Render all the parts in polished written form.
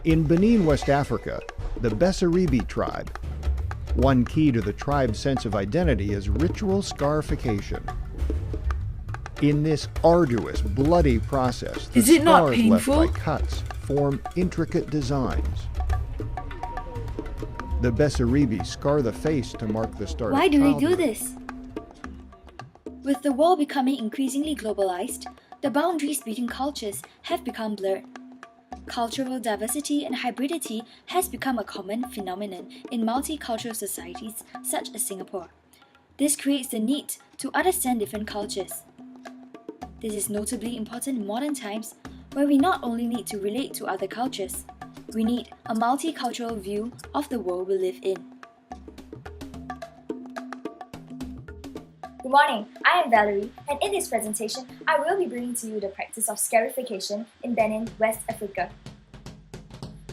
In Benin, West Africa, the Bessaribi tribe. One key to the tribe's sense of identity is ritual scarification. In this arduous, bloody process, the Is it not scars left painful? by cuts form intricate designs. The Bessaribi scar the face to mark the start Why of do we do childhood. this? With the world becoming increasingly globalized, the boundaries between cultures have become blurred. Cultural diversity and hybridity has become a common phenomenon in multicultural societies such as Singapore. This creates the need to understand different cultures. This is notably important in modern times, where we not only need to relate to other cultures, we need a multicultural view of the world we live in. Good morning, I am Valerie, and in this presentation, I will be bringing to you the practice of scarification in Benin, West Africa.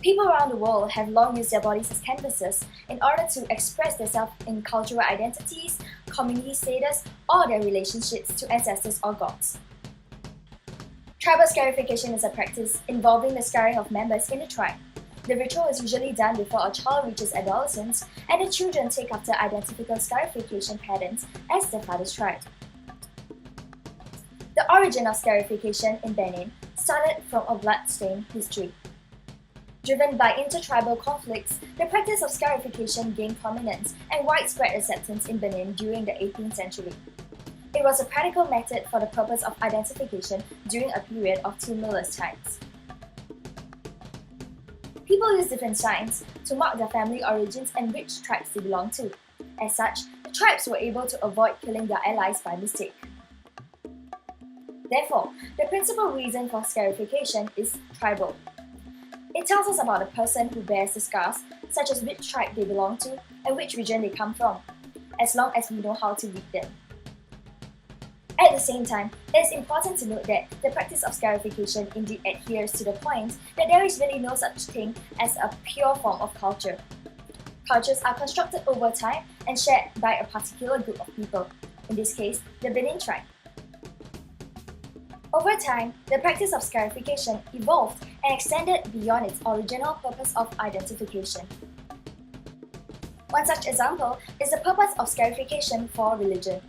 People around the world have long used their bodies as canvases in order to express themselves in cultural identities, community status, or their relationships to ancestors or gods. Tribal scarification is a practice involving the scarring of members in the tribe. The ritual is usually done before a child reaches adolescence, and the children take after identical scarification patterns as their father's tribe. The origin of scarification in Benin started from a blood-stained history. Driven by intertribal conflicts, the practice of scarification gained prominence and widespread acceptance in Benin during the 18th century. It was a practical method for the purpose of identification during a period of tumultuous times. People use different signs to mark their family origins and which tribes they belong to. As such, the tribes were able to avoid killing their allies by mistake. Therefore, the principal reason for scarification is tribal. It tells us about a person who bears the scars, such as which tribe they belong to and which region they come from, as long as we know how to read them. At the same time, it is important to note that the practice of scarification indeed adheres to the point that there is really no such thing as a pure form of culture. Cultures are constructed over time and shared by a particular group of people, in this case, the Benin tribe. Over time, the practice of scarification evolved and extended beyond its original purpose of identification. One such example is the purpose of scarification for religion.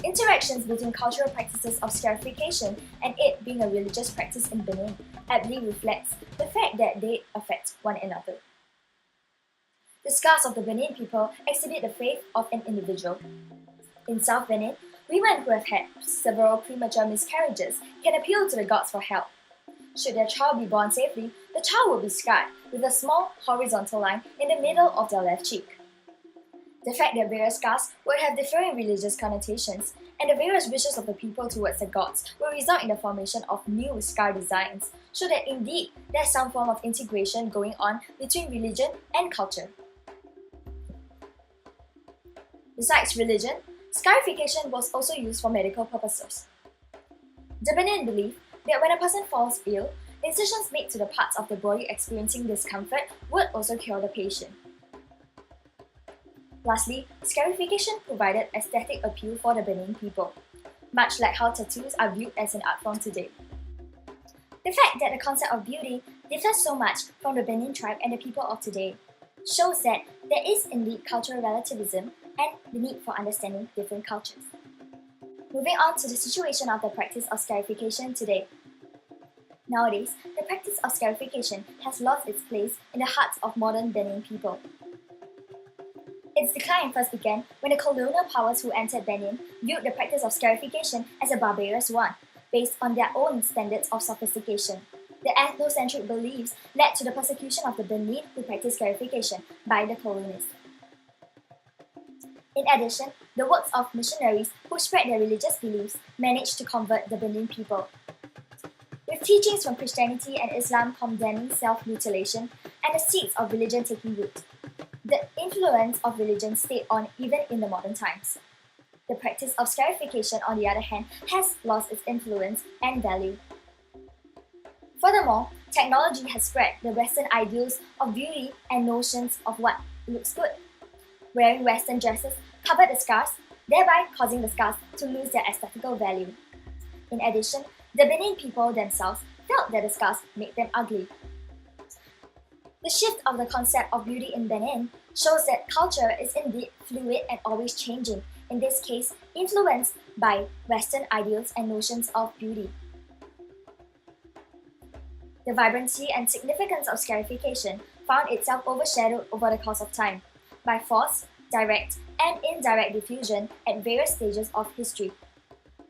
Interactions between cultural practices of scarification and it being a religious practice in Benin aptly reflects the fact that they affect one another. The scars of the Benin people exhibit the faith of an individual. In South Benin, women who have had several premature miscarriages can appeal to the gods for help. Should their child be born safely, the child will be scarred with a small horizontal line in the middle of their left cheek. The fact that various scars would have differing religious connotations and the various wishes of the people towards the gods will result in the formation of new scar designs, show that indeed there's some form of integration going on between religion and culture. Besides religion, scarification was also used for medical purposes. The Benin believed that when a person falls ill, incisions made to the parts of the body experiencing discomfort would also cure the patient. Lastly, scarification provided aesthetic appeal for the Benin people, much like how tattoos are viewed as an art form today. The fact that the concept of beauty differs so much from the Benin tribe and the people of today shows that there is indeed cultural relativism and the need for understanding different cultures. Moving on to the situation of the practice of scarification today. Nowadays, the practice of scarification has lost its place in the hearts of modern Benin people. Its decline first began when the colonial powers who entered Benin viewed the practice of scarification as a barbarous one, based on their own standards of sophistication. The ethnocentric beliefs led to the persecution of the Benin who practiced scarification by the colonists. In addition, the works of missionaries who spread their religious beliefs managed to convert the Benin people. With teachings from Christianity and Islam condemning self-mutilation and the seeds of religion taking root, the influence of religion stayed on even in the modern times. The practice of scarification, on the other hand, has lost its influence and value. Furthermore, technology has spread the Western ideals of beauty and notions of what looks good. Wearing Western dresses covered the scars, thereby causing the scars to lose their aesthetical value. In addition, the Benin people themselves felt that the scars made them ugly. The shift of the concept of beauty in Benin shows that culture is indeed fluid and always changing, in this case influenced by Western ideals and notions of beauty. The vibrancy and significance of scarification found itself overshadowed over the course of time by forced, direct, and indirect diffusion at various stages of history.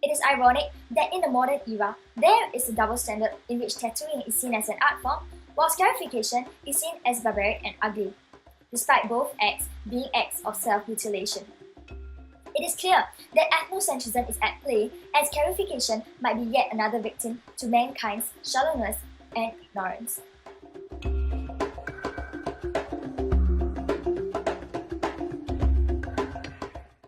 It is ironic that in the modern era, there is a double standard in which tattooing is seen as an art form, while scarification is seen as barbaric and ugly, despite both acts being acts of self-mutilation. It is clear that ethnocentrism is at play, and scarification might be yet another victim to mankind's shallowness and ignorance.